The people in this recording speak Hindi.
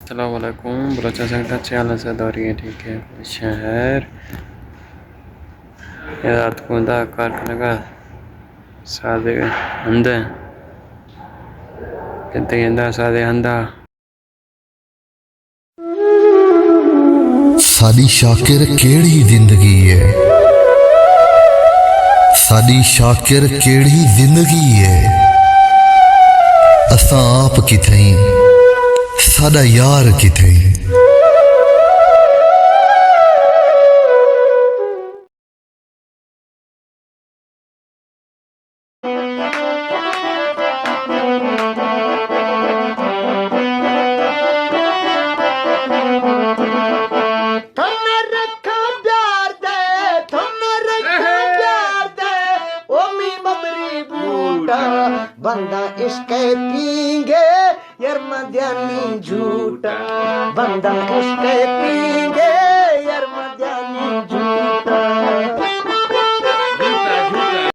अस्सलामुअलैकुम बलोचा संगत ख्याल से दौरी है ठीक है शहर रात को दा कारखाने का सादे अंदे कितने अंदा सादे अंदा साडी शाकिर केड़ी जिंदगी है साडी शाकिर केड़ी जिंदगी है असां आप किथई साडा यार किथई बंदा इसके पींगे यार मध्यानी झूठा बंदा इसके पींगे